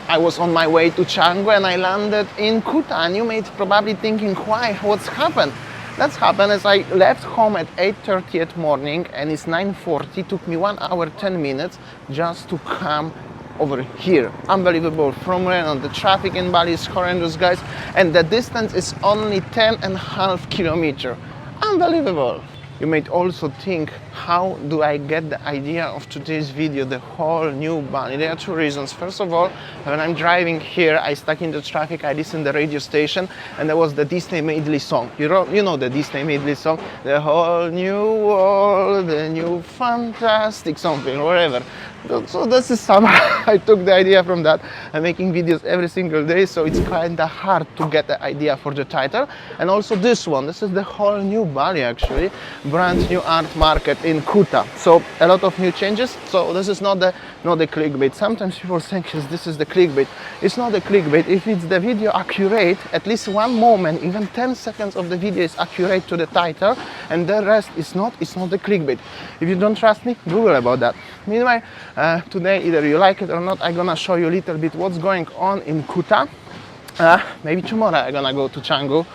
I was on my way to Canggu and I landed in Kuta, and you may probably thinking, why, what's happened? That's happened as I left home at 8:30 at morning and it's 9:40. Took me 1 hour 10 minutes just to come over here. Unbelievable. From Renon, the traffic in Bali is horrendous, guys, and the distance is only 10.5 kilometers. Unbelievable. You might also think, how do I get the idea of today's video, the whole new Bali? There are two reasons. First of all, when I'm driving here, I stuck in the traffic, I listened to the radio station, and there was the Disney Medley song. You know the Disney Medley song? The whole new world, the new fantastic something, whatever. So this is somehow I took the idea from that. I'm making videos every single day, so it's kind of hard to get the idea for the title. And also this one, this is the whole new Bali actually, brand new art market in Kuta. So a lot of new changes. So this is not the clickbait. Sometimes people think this is the clickbait. It's not the clickbait. If it's the video accurate, at least one moment, even 10 seconds of the video is accurate to the title, and the rest is not. It's not the clickbait. If you don't trust me, Google about that. Meanwhile, today, either you like it or not, I'm gonna show you a little bit what's going on in Kuta. Maybe tomorrow I'm gonna go to Canggu.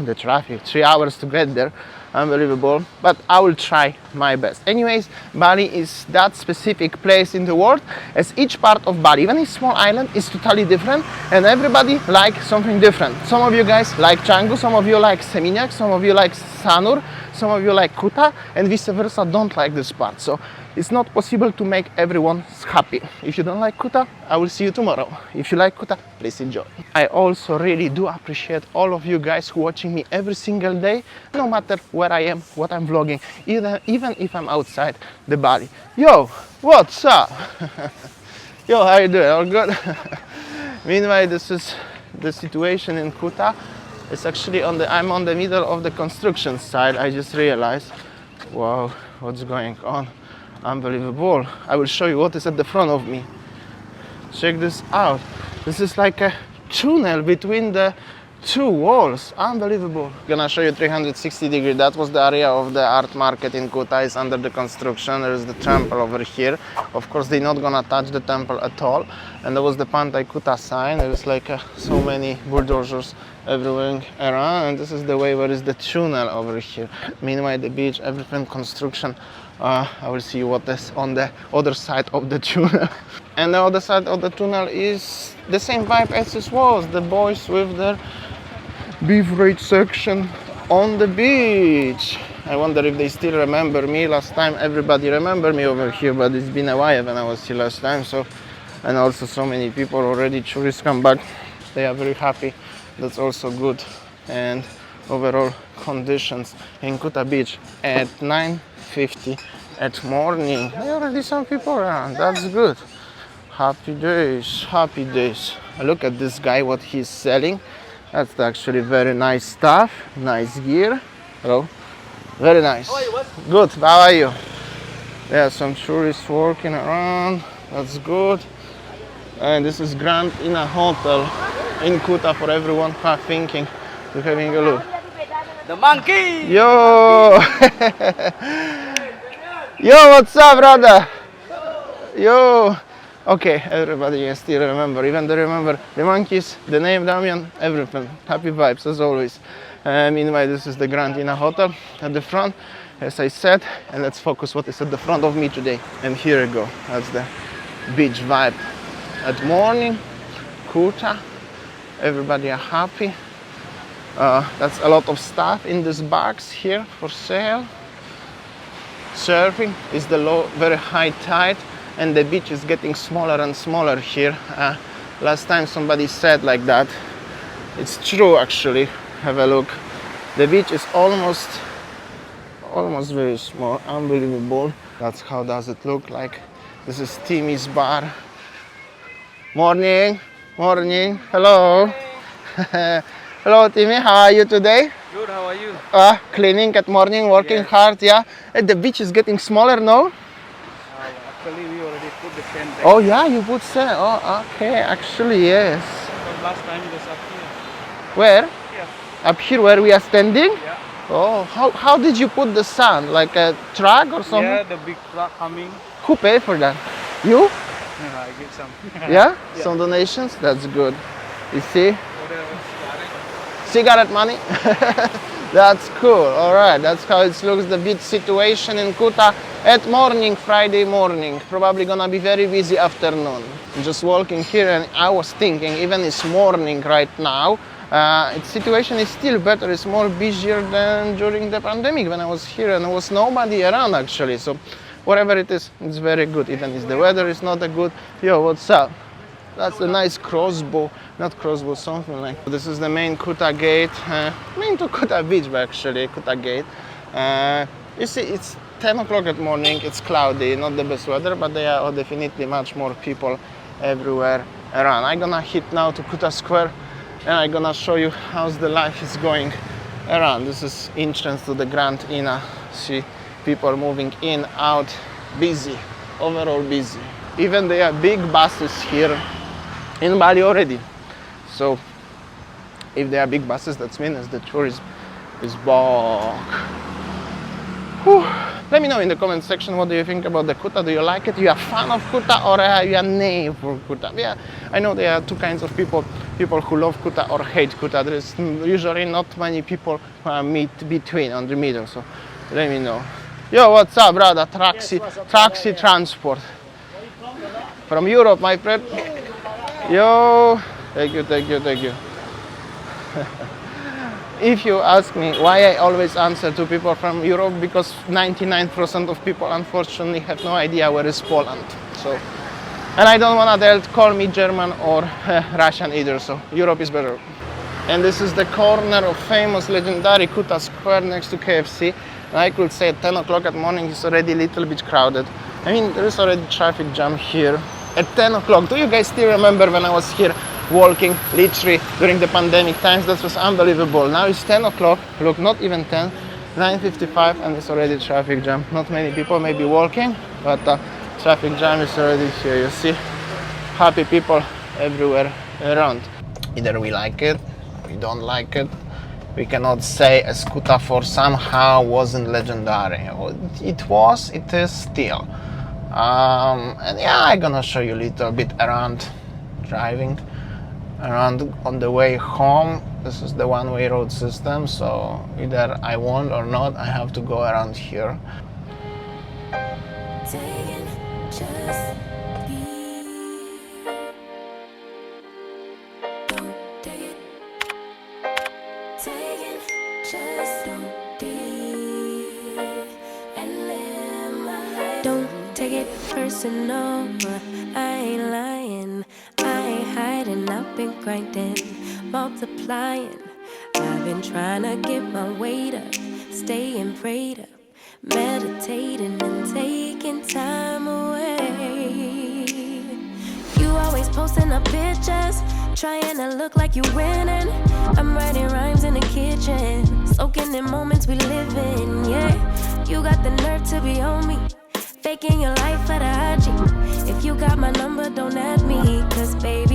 The traffic, 3 hours to get there, unbelievable, but I will try my best. Anyways, Bali is that specific place in the world, as each part of Bali, even a small island, is totally different, and everybody likes something different. Some of you guys like Canggu, some of you like Seminyak, some of you like Sanur, some of you like Kuta, and vice versa don't like this part. So it's not possible to make everyone happy. If you don't like Kuta, I will see you tomorrow. If you like Kuta, please enjoy. I also really do appreciate all of you guys who are watching me every single day, no matter where I am, what I'm vlogging, even if I'm outside the Bali. Yo, what's up? Yo, how you doing? All good? Meanwhile, this is the situation in Kuta. It's actually I'm on the middle of the construction site. I just realized, wow, what's going on? Unbelievable. I will show you what is at the front of me. Check this out. This is like a tunnel between the two walls. Unbelievable. Gonna show you 360 degree. That was the area of the art market in Kuta. Is under the construction. There is the temple over here. Of course, they're not gonna touch the temple at all. And there was the Pantai Kuta sign. There is like so many bulldozers everywhere around. And this is the way where is the tunnel over here. Meanwhile, the beach, everything construction. I will see what is on the other side of the tunnel. And the other side of the tunnel is the same vibe as it was. The boys with their beverage section on the beach. I wonder if they still remember me. Last time everybody remembered me over here, but it's been a while when I was here last time. So, and also so many people already, tourists come back. They are very happy. That's also good. And overall conditions in Kuta Beach at 9:50 at morning. There are already some people around. That's good. Happy days, happy days. Look at this guy, what he's selling. That's actually very nice stuff, nice gear. Hello, very nice. Good, how are you? There are some tourists walking around, that's good. And this is Grand in a hotel in Kuta for everyone who are thinking to having a look. The monkey! Yo! Yo, what's up, brother? Yo! Okay, everybody can still remember, even they remember the monkeys, the name Damian, everything. Happy vibes as always. Meanwhile, this is the Grand Ina Hotel at the front, as I said, and let's focus what is at the front of me today. And here we go, that's the beach vibe. At morning, Kuta, everybody are happy. That's a lot of stuff in this box here for sale. Surfing is the low, very high tide, and the beach is getting smaller and smaller here. Last time somebody said like that. It's true actually. Have a look. The beach is almost very small. Unbelievable. That's how does it look like. This is Timmy's bar. Morning. Morning. Hello. Hello Timmy, how are you today? Good, how are you? Cleaning at morning, working hard, yeah. And the beach is getting smaller, no? Actually, we already put the sand back. Oh yeah, you put sand. Oh, okay, actually, yes. But last time it was up here. Where? Here. Up here where we are standing? Yeah. Oh, how did you put the sand? Like a truck or something? Yeah, the big truck coming. Who paid for that? You? I give some. Yeah? Some donations? That's good. You see? Cigarette money? That's cool. All right, that's how it looks, the beach situation in Kuta at morning, Friday morning. Probably gonna be very busy afternoon. I'm just walking here and I was thinking, even it's morning right now, its situation is still better, it's more busier than during the pandemic when I was here and there was nobody around actually. So whatever it is, it's very good, even if the weather is not that good. Yo, what's up? That's a nice crossbow, not crossbow, something like. This is the main Kuta gate, main to Kuta beach actually, Kuta gate. You see, it's 10 o'clock at morning, it's cloudy, not the best weather, but there are definitely much more people everywhere around. I'm gonna hit now to Kuta Square and I'm gonna show you how the life is going around. This is entrance to the Grand Ina. See people moving in, out, busy, overall busy. Even there are big buses here in Bali already. So if there are big buses, that means the tourism is back. Whew. Let me know in the comment section what do you think about the Kuta. Do you like it? You are a fan of Kuta or you are nay for Kuta? Yeah, I know there are two kinds of people who love Kuta or hate Kuta. There is usually not many people who are between, on the middle. So let me know. Yo, what's up, brother? Taxi transport. From Europe, my friend. Yo, thank you. If you ask me why I always answer to people from Europe, because 99% of people unfortunately have no idea where is Poland. So, and I don't want them to call me German or Russian either, so Europe is better. And this is the corner of famous legendary Kuta Square next to KFC. And I could say at 10 o'clock at morning it's already a little bit crowded. I mean, there is already traffic jam here. At 10 o'clock, do you guys still remember when I was here walking literally during the pandemic times? That was unbelievable. Now it's 10 o'clock, look, not even 10, 9:55 and it's already traffic jam. Not many people may be walking, but traffic jam is already here. You see happy people everywhere around. Either we like it, we don't like it. We cannot say as Kuta for somehow wasn't legendary. It was, it is still. And yeah, I'm gonna show you a little bit around, driving around on the way home. This is the one-way road system, so either I want or not, I have to go around here. Take it personal, I ain't lying, I ain't hiding, I've been grinding, multiplying. I've been trying to get my weight up, staying prayed up, meditating and taking time away. You always posting up pictures, trying to look like you winning. I'm writing rhymes in the kitchen, soaking in moments we live in, yeah. You got the nerve to be on me, faking your life for the IG. If you got my number, don't add me, cause baby